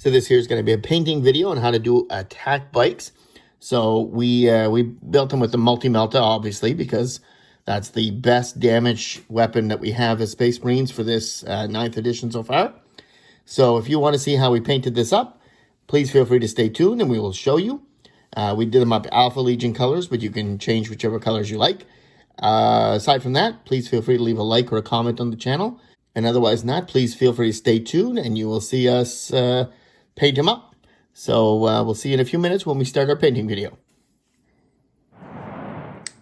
So this here is going to be a painting video on how to do attack bikes. So we built them with the multi-melta, obviously, because that's the best damage weapon that we have as Space Marines for this 9th edition so far. So if you want to see how we painted this up, please feel free to stay tuned and we will show you. We did them up Alpha Legion colors, but you can change whichever colors you like. Aside from that, please feel free to leave a like or a comment on the channel. And otherwise not, please feel free to stay tuned and you will see us paint them up. So we'll see you in a few minutes when we start our painting video.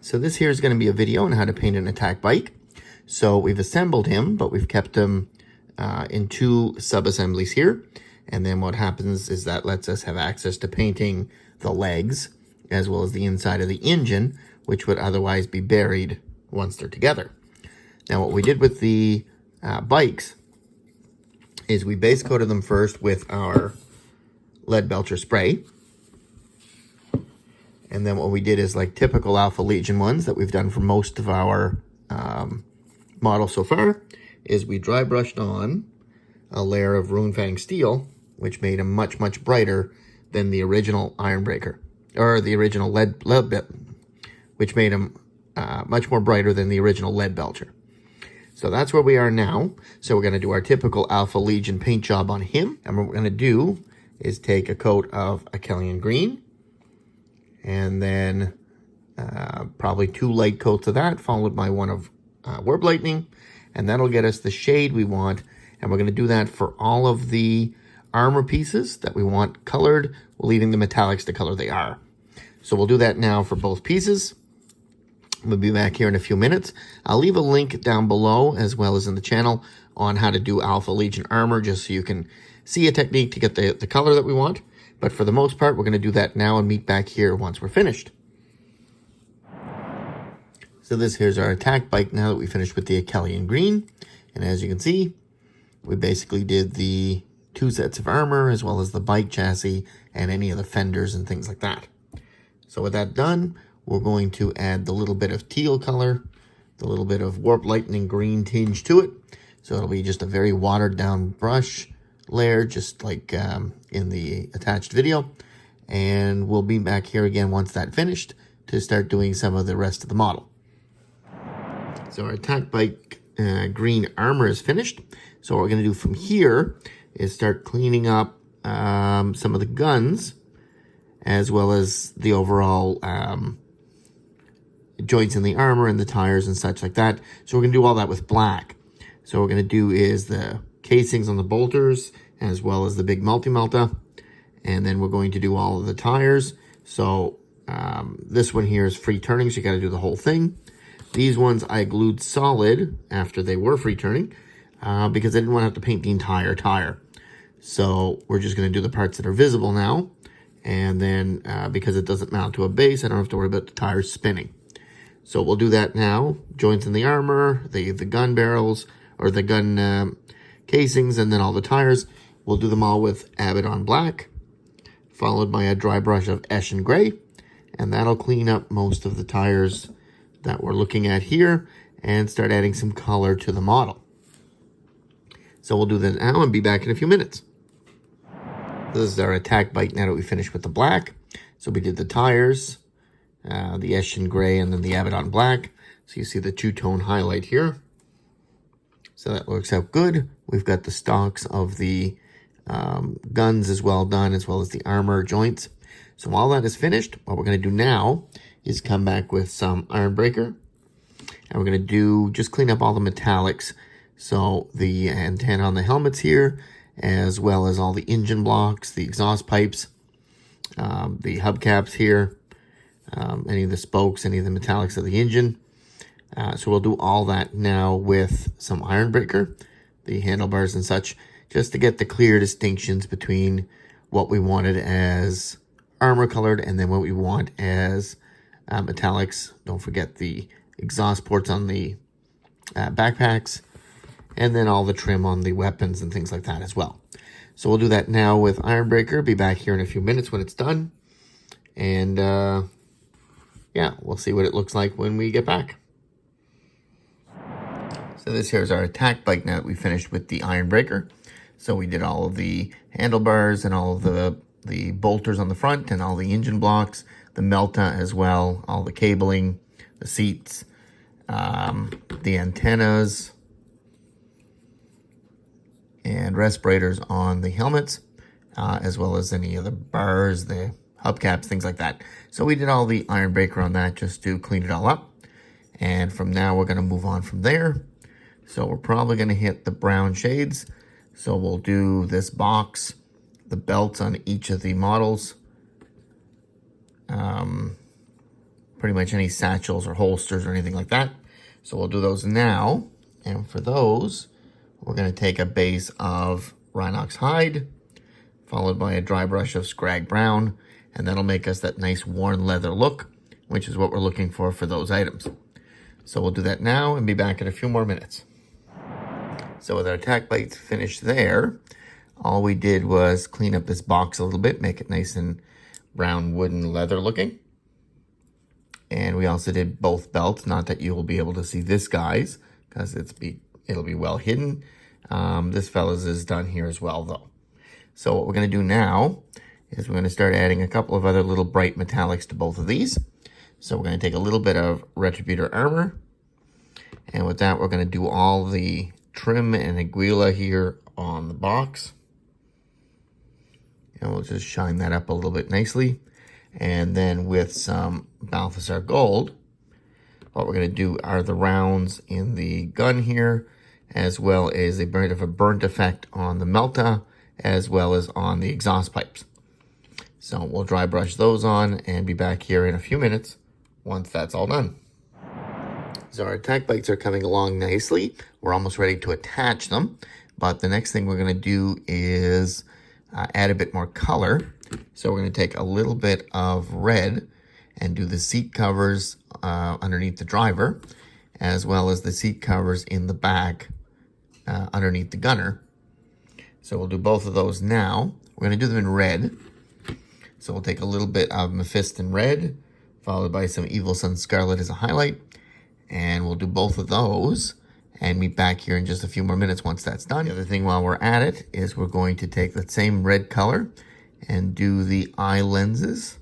So this here is going to be a video on how to paint an attack bike. So we've assembled him, but we've kept him in 2 sub-assemblies here. And then what happens is that lets us have access to painting the legs as well as the inside of the engine, which would otherwise be buried once they're together. Now what we did with the bikes is we base coated them first with our Leadbelcher spray. And then what we did is like typical Alpha Legion ones that we've done for most of our models so far, is we dry brushed on a layer of Runefang steel, which made him much, much brighter than the original Ironbreaker, or the original which made him much more brighter than the original Leadbelcher. So that's where we are now. So we're going to do our typical Alpha Legion paint job on him. And what we're going to do is take a coat of Akhelian green, and then probably 2 light coats of that, followed by one of Warp Lightning, and that'll get us the shade we want. And we're going to do that for all of the armor pieces that we want colored, leaving the metallics the color they are. So we'll do that now for both pieces. We'll be back here in a few minutes. I'll leave a link down below as well as in the channel on how to do Alpha Legion armor, just so you can see a technique to get the color that we want. But for the most part, we're going to do that now and meet back here once we're finished. So this here's our attack bike now that we finished with the Akhelian green. And as you can see, we basically did the 2 sets of armor as well as the bike chassis and any of the fenders and things like that. So with that done, we're going to add the little bit of teal color, the little bit of Warp Lightning green tinge to it. So it'll be just a very watered down brush layer, just like in the attached video. And we'll be back here again once that's finished to start doing some of the rest of the model. So our attack bike green armor is finished. So what we're going to do from here is start cleaning up some of the guns as well as the overall joints in the armor and the tires and such like that. So we're going to do all that with black. So what we're going to do is the casings on the bolters as well as the big multi-melta. And then we're going to do all of the tires. So this one here is free turning, so you got to do the whole thing. These ones I glued solid after they were free turning because I didn't want to have to paint the entire tire. So we're just going to do the parts that are visible now. And then because it doesn't mount to a base, I don't have to worry about the tires spinning. So we'll do that now. Joints in the armor, the gun barrels, or the gun casings, and then all the tires. We'll do them all with Abaddon black, followed by a dry brush of Eshen gray. And that'll clean up most of the tires that we're looking at here and start adding some color to the model. So we'll do that now and be back in a few minutes. This is our attack bike now that we finished with the black. So we did the tires, the Eshen gray, and then the Abaddon black. So you see the 2-tone highlight here. So that works out good. We've got the stocks of the guns as well done, as well as the armor joints. So while that is finished, what we're going to do now is come back with some Ironbreaker. And we're going to just clean up all the metallics. So the antenna on the helmets here, as well as all the engine blocks, the exhaust pipes, the hubcaps here, any of the spokes, any of the metallics of the engine. So we'll do all that now with some Ironbreaker, the handlebars and such, just to get the clear distinctions between what we wanted as armor colored and then what we want as metallics. Don't forget the exhaust ports on the backpacks, and then all the trim on the weapons and things like that as well. So we'll do that now with Ironbreaker. Be back here in a few minutes when it's done. And yeah, we'll see what it looks like when we get back. So this here is our attack bike now that we finished with the Ironbreaker. So we did all of the handlebars and all of the bolters on the front and all the engine blocks, the melta as well, all the cabling, the seats, the antennas, and respirators on the helmets, as well as any of the bars, the hubcaps, things like that. So we did all the Ironbreaker on that just to clean it all up. And from now, we're going to move on from there. So we're probably going to hit the brown shades. So we'll do this box, the belts on each of the models, pretty much any satchels or holsters or anything like that. So we'll do those now. And for those, we're going to take a base of Rhinox hide, followed by a dry brush of Skrag brown, and that'll make us that nice worn leather look, which is what we're looking for those items. So we'll do that now and be back in a few more minutes. So with our attack bites finished there, all we did was clean up this box a little bit, make it nice and brown wooden leather looking. And we also did both belts, not that you will be able to see this guy's, because it'll be well hidden. This fella's is done here as well though. So what we're going to do now is we're going to start adding a couple of other little bright metallics to both of these. So we're going to take a little bit of Retributor armor. And with that, we're going to do all the trim and aguila here on the box. And we'll just shine that up a little bit nicely. And then with some Balthasar gold, what we're going to do are the rounds in the gun here, as well as a bit of a burnt effect on the melta, as well as on the exhaust pipes. So we'll dry brush those on and be back here in a few minutes once that's all done. So our attack bikes are coming along nicely. We're almost ready to attach them. But the next thing we're going to do is add a bit more color. So we're going to take a little bit of red and do the seat covers underneath the driver, as well as the seat covers in the back underneath the gunner. So we'll do both of those now. We're going to do them in red. So we'll take a little bit of Mephiston red, followed by some Evil Sunz Scarlet as a highlight. And we'll do both of those and meet back here in just a few more minutes once that's done. The other thing while we're at it is we're going to take the same red color and do the eye lenses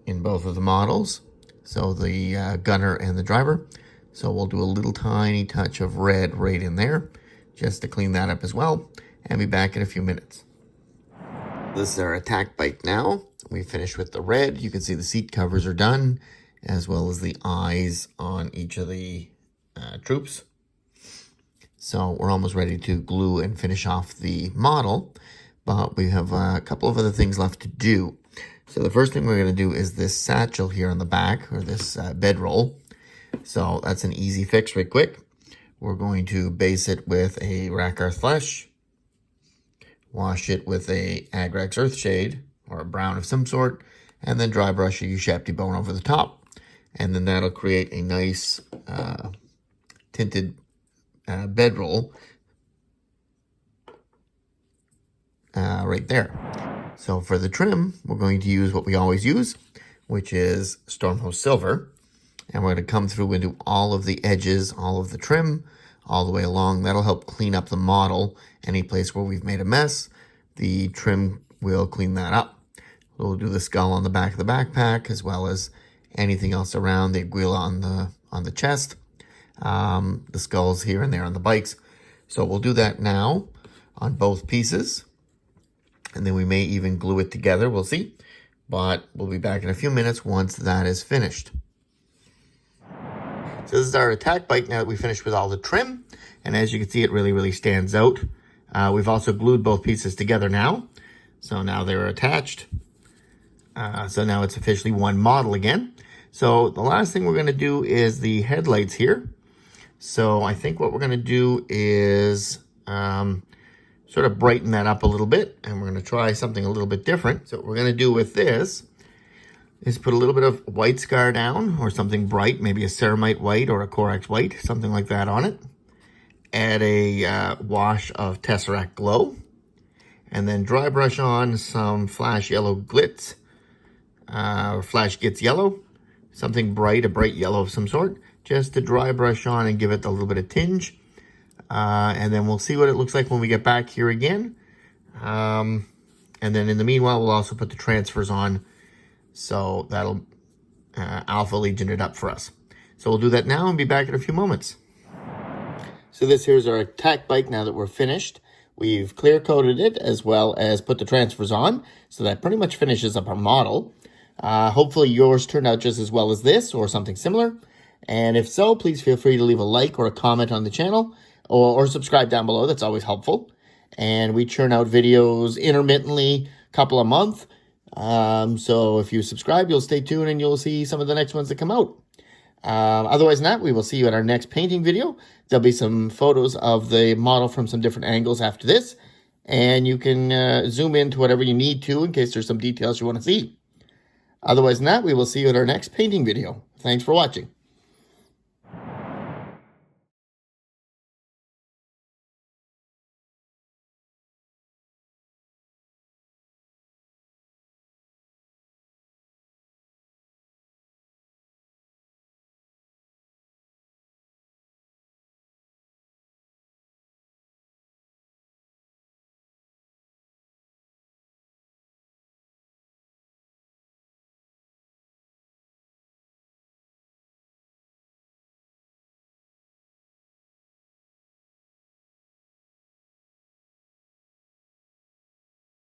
in both of the models. So the gunner and the driver. So we'll do a little tiny touch of red right in there just to clean that up as well and be back in a few minutes. This is our attack bike now. We finished with the red. You can see the seat covers are done, as well as the eyes on each of the troops. So we're almost ready to glue and finish off the model, but we have a couple of other things left to do. So the first thing we're going to do is this satchel here on the back, or this bedroll. So that's an easy fix right quick. We're going to base it with a Rakarth Flesh, wash it with a Agrax Earthshade, or a brown of some sort, and then dry brush a Ushabti bone over the top. And then that'll create a nice tinted bedroll right there. So for the trim, we're going to use what we always use, which is Stormhost Silver. And we're going to come through and do all of the edges, all of the trim, all the way along. That'll help clean up the model. Any place where we've made a mess, the trim will clean that up. We'll do the skull on the back of the backpack, as well as anything else around, the aguila on the chest, the skulls here and there on the bikes. So we'll do that now on both pieces. And then we may even glue it together, we'll see. But we'll be back in a few minutes once that is finished. So this is our attack bike now that we finished with all the trim. And as you can see, it really, really stands out. We've also glued both pieces together now. So now they're attached. So now it's officially one model again. So the last thing we're going to do is the headlights here. So I think what we're going to do is sort of brighten that up a little bit. And we're going to try something a little bit different. So what we're going to do with this is put a little bit of white scar down, or something bright, maybe a ceramite white or a Corax white, something like that on it. Add a wash of Tesseract glow. And then dry brush on some flash yellow glitz, or flash Gitz yellow. Something bright, a bright yellow of some sort, just to dry brush on and give it a little bit of tinge. And then we'll see what it looks like when we get back here again. And then in the meanwhile, we'll also put the transfers on. So that'll Alpha Legion it up for us. So we'll do that now and be back in a few moments. So this here's our attack bike now that we're finished. We've clear coated it as well as put the transfers on. So that pretty much finishes up our model. Hopefully yours turned out just as well as this or something similar. And if so, please feel free to leave a like or a comment on the channel or subscribe down below. That's always helpful. And we churn out videos intermittently, couple a month. So if you subscribe, you'll stay tuned and you'll see some of the next ones that come out. Otherwise than that, we will see you at our next painting video. There'll be some photos of the model from some different angles after this. And you can zoom into whatever you need to in case there's some details you want to see. Otherwise than that, we will see you at our next painting video. Thanks for watching.